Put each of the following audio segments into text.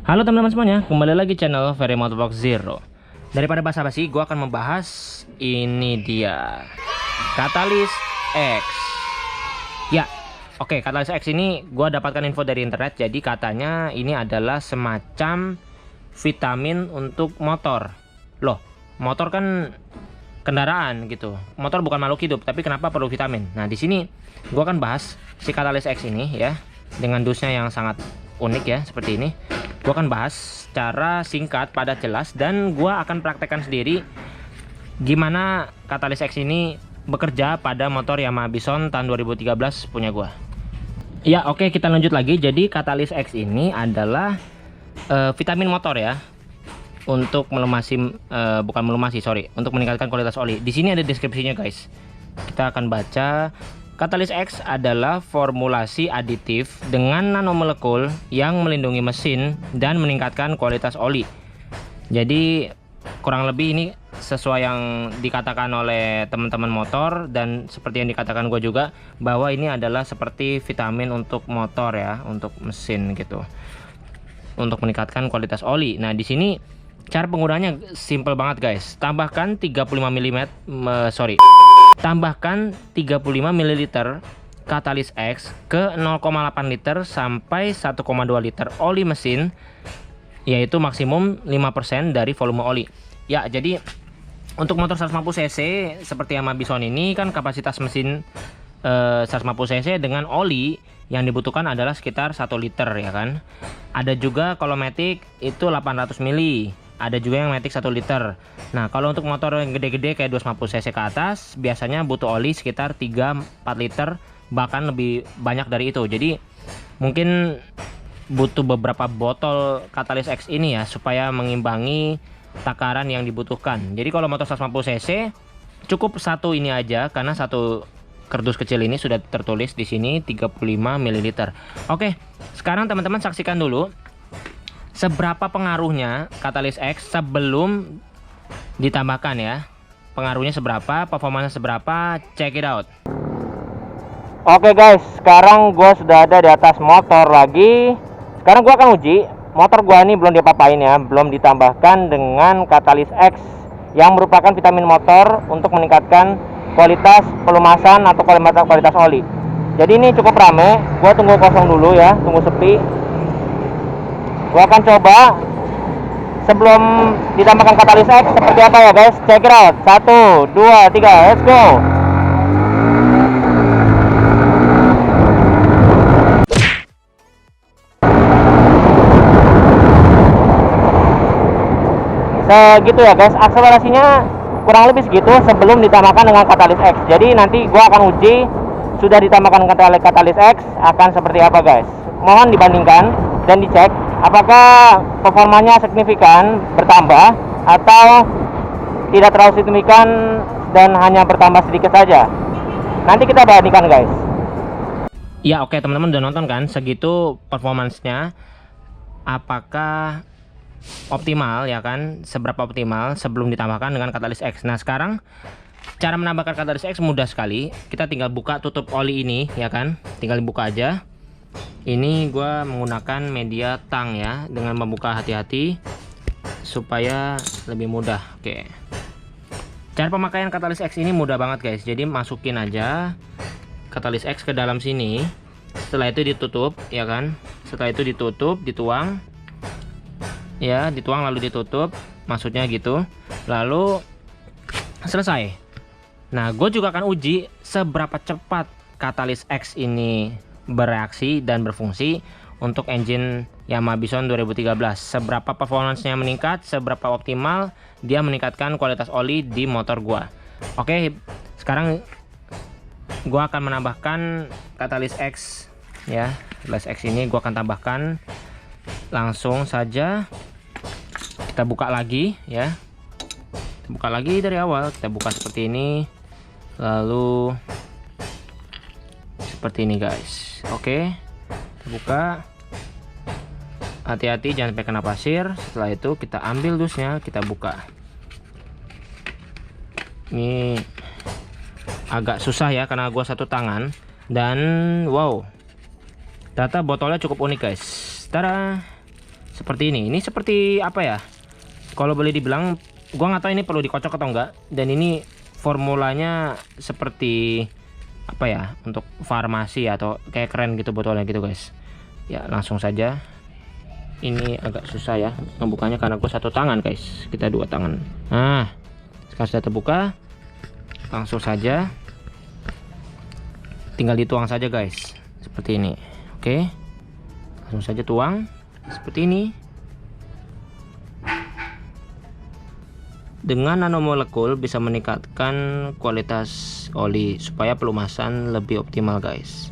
Halo teman-teman semuanya, kembali lagi channel Very Motovlog Zero. Daripada basa-basi, gue akan membahas ini dia Catalyst X. Ya, oke, Catalyst X ini gue dapatkan info dari internet. Jadi katanya ini adalah semacam vitamin untuk motor. Loh, motor kan kendaraan gitu. Motor bukan makhluk hidup, tapi kenapa perlu vitamin? Nah, di sini gue akan bahas si Catalyst X ini ya, dengan dosnya yang sangat unik ya, seperti ini. Gue akan bahas secara singkat, padat, jelas, dan gue akan praktekkan sendiri gimana Catalyst X ini bekerja pada motor Yamaha Bison tahun 2013 punya gue. Ya, oke, kita lanjut lagi. Jadi Catalyst X ini adalah vitamin motor ya, untuk melumasi, bukan melumasi, sorry, untuk meningkatkan kualitas oli. Di sini ada deskripsinya guys. Kita akan baca. Catalyst X adalah formulasi aditif dengan nanomolekul yang melindungi mesin dan meningkatkan kualitas oli. Jadi kurang lebih ini sesuai yang dikatakan oleh teman-teman motor, dan seperti yang dikatakan gue juga, bahwa ini adalah seperti vitamin untuk motor ya, untuk mesin gitu, untuk meningkatkan kualitas oli. Nah, di sini cara penggunaannya simple banget guys. Tambahkan 35 ml Catalyst X ke 0,8 liter sampai 1,2 liter oli mesin, yaitu maksimum 5% dari volume oli. Ya, jadi untuk motor 150 cc seperti Yamaha Bison ini kan kapasitas mesin 150 cc dengan oli yang dibutuhkan adalah sekitar 1 liter ya kan. Ada juga kalau matic itu 800 ml. Ada juga yang matic 1 liter. Nah, kalau untuk motor yang gede-gede kayak 250 cc ke atas, biasanya butuh oli sekitar 3-4 liter, bahkan lebih banyak dari itu. Jadi mungkin butuh beberapa botol Catalyst X ini ya, supaya mengimbangi takaran yang dibutuhkan. Jadi kalau motor 150 cc cukup satu ini aja, karena satu kardus kecil ini sudah tertulis di sini 35 ml. Oke, sekarang teman-teman saksikan dulu seberapa pengaruhnya Catalyst X sebelum ditambahkan ya. Pengaruhnya seberapa, performanya seberapa, check it out. Oke guys, sekarang gue sudah ada di atas motor lagi. Sekarang gue akan uji. Motor gue ini belum diapa-apain ya, belum ditambahkan dengan Catalyst X yang merupakan vitamin motor untuk meningkatkan kualitas pelumasan atau kualitas oli. Jadi ini cukup rame, gue tunggu kosong dulu ya, tunggu sepi. Gua akan coba sebelum ditambahkan Catalyst X seperti apa ya guys. Check it out. 1, 2, 3, let's go. Segitu ya guys, akselerasinya kurang lebih segitu sebelum ditambahkan dengan Catalyst X. Jadi nanti gua akan uji sudah ditambahkan dengan Catalyst X akan seperti apa guys. Mohon dibandingkan dan dicek apakah performanya signifikan bertambah atau tidak terlalu signifikan dan hanya bertambah sedikit saja. Nanti kita bandingkan guys. Ya, oke, teman-teman udah nonton kan segitu performansnya, apakah optimal ya kan, seberapa optimal sebelum ditambahkan dengan Catalyst X. Nah, sekarang cara menambahkan Catalyst X mudah sekali. Kita tinggal buka tutup oli ini ya kan, tinggal dibuka aja. Ini gue menggunakan media tang ya, dengan membuka hati-hati supaya lebih mudah. Oke, cara pemakaian Catalyst X ini mudah banget guys. Jadi masukin aja Catalyst X ke dalam sini, setelah itu ditutup ya kan, setelah itu ditutup, dituang ya, dituang lalu ditutup, maksudnya gitu, lalu selesai. Nah, gue juga akan uji seberapa cepat Catalyst X ini bereaksi dan berfungsi untuk engine Yamaha Bison 2013. Seberapa performance-nya meningkat, seberapa optimal dia meningkatkan kualitas oli di motor gua. Oke, sekarang gua akan menambahkan Catalyst X ya. Catalyst X ini gua akan tambahkan langsung saja. Kita buka lagi ya. Kita buka lagi dari awal. Kita buka seperti ini. Lalu seperti ini guys. Oke, buka, hati-hati jangan sampai kena pasir. Setelah itu kita ambil dusnya, kita buka. Ini agak susah ya karena gua satu tangan, dan wow, ternyata botolnya cukup unik guys. Tada, seperti ini. Ini seperti apa ya, kalau boleh dibilang, gua nggak tahu ini perlu dikocok atau enggak. Dan ini formulanya seperti apa ya, untuk farmasi atau kayak keren gitu botolnya gitu guys. Ya langsung saja. Ini agak susah ya ngebukanya karena gue satu tangan guys, kita dua tangan. Nah sekarang sudah terbuka, langsung saja tinggal dituang saja guys, seperti ini. Oke, langsung saja tuang seperti ini. Dengan nanomolekul bisa meningkatkan kualitas oli supaya pelumasan lebih optimal guys.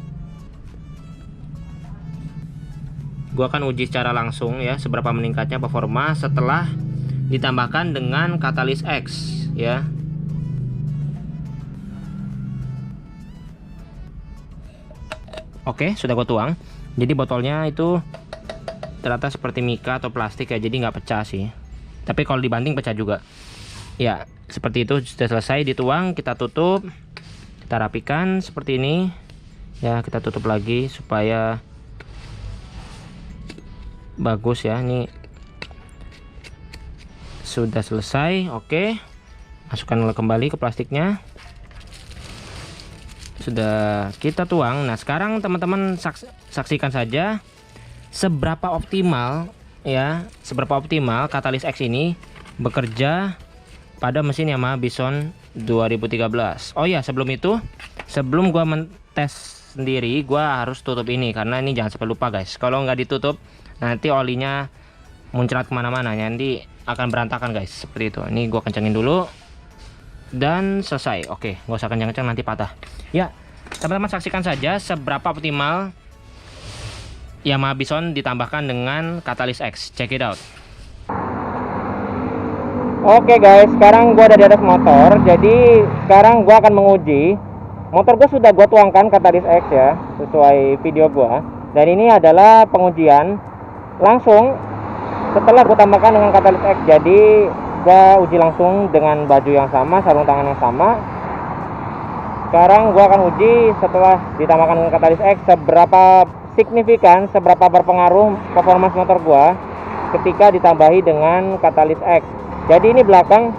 Gua akan uji secara langsung ya seberapa meningkatnya performa setelah ditambahkan dengan katalis X ya. Oke, sudah gua tuang. Jadi botolnya itu ternyata seperti mika atau plastik ya, jadi nggak pecah sih. Tapi kalau dibanting pecah juga. Ya, seperti itu. Sudah selesai dituang, kita tutup, kita rapikan seperti ini. Ya, kita tutup lagi supaya bagus ya. Ini sudah selesai. Oke, masukkan kembali ke plastiknya. Sudah kita tuang. Nah, sekarang teman-teman saksikan saja seberapa optimal ya, seberapa optimal katalis X ini bekerja pada mesin Yamaha Bison 2013. Oh ya, sebelum itu, sebelum gua mentes sendiri, gua harus tutup ini karena ini jangan sampai lupa guys. Kalau nggak ditutup, nanti olinya muncrat kemana-mana, nanti akan berantakan guys. Seperti itu. Ini gua kencangin dulu dan selesai. Oke, nggak usah kencang-kencang nanti patah. Ya, teman-teman saksikan saja seberapa optimal Yamaha Bison ditambahkan dengan katalis X. Check it out. Oke guys, sekarang gua ada di atas motor. Jadi sekarang gua akan menguji. Motor gua sudah gua tuangkan katalis X ya, sesuai video gua. Dan ini adalah pengujian langsung setelah gua tambahkan dengan katalis X. Jadi gua uji langsung dengan baju yang sama, sarung tangan yang sama. Sekarang gua akan uji setelah ditambahkan dengan katalis X seberapa signifikan, seberapa berpengaruh performance motor gua ketika ditambahi dengan katalis X. Jadi ini belakang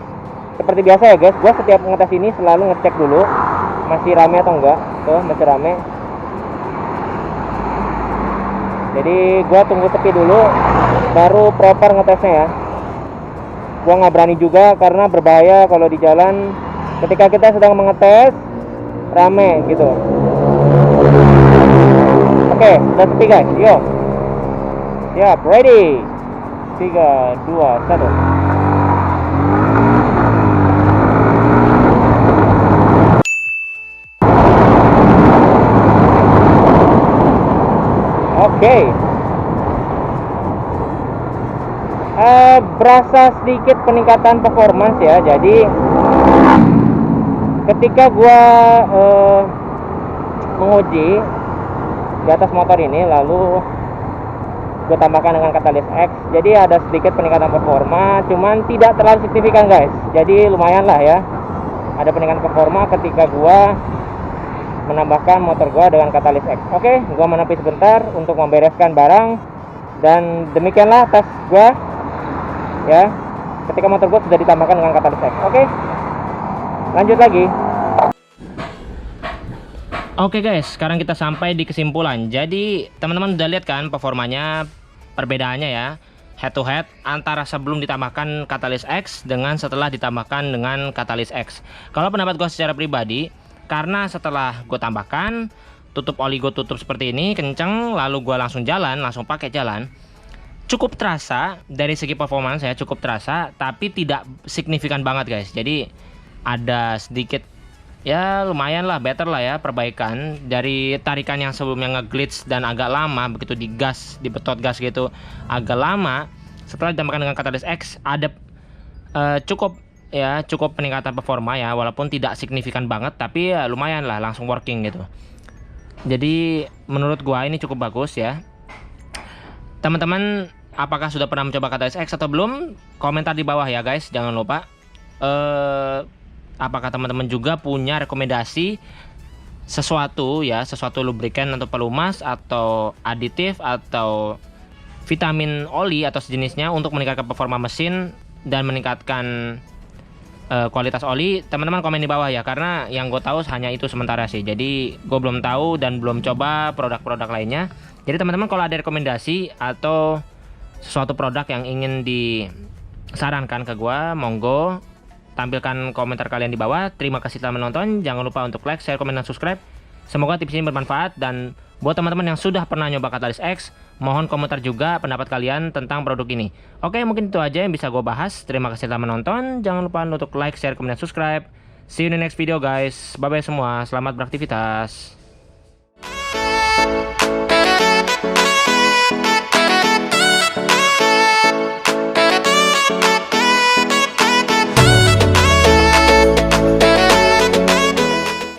seperti biasa ya guys, gua setiap ngetes ini selalu ngecek dulu masih rame atau enggak. Tuh masih rame. Jadi gua tunggu sepi dulu baru proper ngetesnya ya. Gua nggak berani juga karena berbahaya kalau di jalan ketika kita sedang mengetes rame gitu. Oke, udah sepi guys, yuk. Siap, ready. 3, 2, 1. Oke, berasa sedikit peningkatan performance ya. Jadi ketika gua menguji di atas motor ini, lalu gue tambahkan dengan katalis X, jadi ada sedikit peningkatan performa, cuman tidak terlalu signifikan guys. Jadi lumayan lah ya, ada peningkatan performa ketika gue menambahkan motor gue dengan katalis X. Oke, gue menepi sebentar untuk membereskan barang, dan demikianlah tes gue ya ketika motor gue sudah ditambahkan dengan katalis X. Oke, lanjut lagi. Oke guys, sekarang kita sampai di kesimpulan. Jadi teman-teman udah lihat kan performanya, perbedaannya ya, head to head antara sebelum ditambahkan katalis X dengan setelah ditambahkan dengan katalis X. Kalau pendapat gue secara pribadi, karena setelah gue tambahkan, tutup oli gue tutup seperti ini, kenceng, lalu gue langsung jalan, langsung pakai jalan, cukup terasa dari segi performance saya, cukup terasa, tapi tidak signifikan banget guys. Jadi ada sedikit, ya lumayan lah, better lah ya, perbaikan dari tarikan yang sebelumnya ngeglitch dan agak lama, begitu digas, dibetot gas gitu, agak lama. Setelah ditambahkan dengan katalis X, ada cukup peningkatan performa ya, walaupun tidak signifikan banget, tapi ya lumayan lah, langsung working gitu. Jadi menurut gua ini cukup bagus ya. Teman-teman, apakah sudah pernah mencoba katalis X atau belum? Komentar di bawah ya guys, jangan lupa. Apakah teman-teman juga punya rekomendasi sesuatu ya, sesuatu lubrikan atau pelumas atau aditif atau vitamin oli atau sejenisnya untuk meningkatkan performa mesin dan meningkatkan kualitas oli, teman-teman komen di bawah ya, karena yang gue tahu hanya itu sementara sih. Jadi gue belum tahu dan belum coba produk-produk lainnya. Jadi teman-teman kalau ada rekomendasi atau sesuatu produk yang ingin disarankan ke gue, monggo tampilkan komentar kalian di bawah. Terima kasih telah menonton, jangan lupa untuk like, share, komen, dan subscribe. Semoga tips ini bermanfaat, dan buat teman-teman yang sudah pernah nyoba Catalyst X, mohon komentar juga pendapat kalian tentang produk ini. Oke, mungkin itu aja yang bisa gue bahas. Terima kasih telah menonton. Jangan lupa untuk like, share, komen, dan subscribe. See you in the next video guys. Bye-bye semua. Selamat beraktivitas.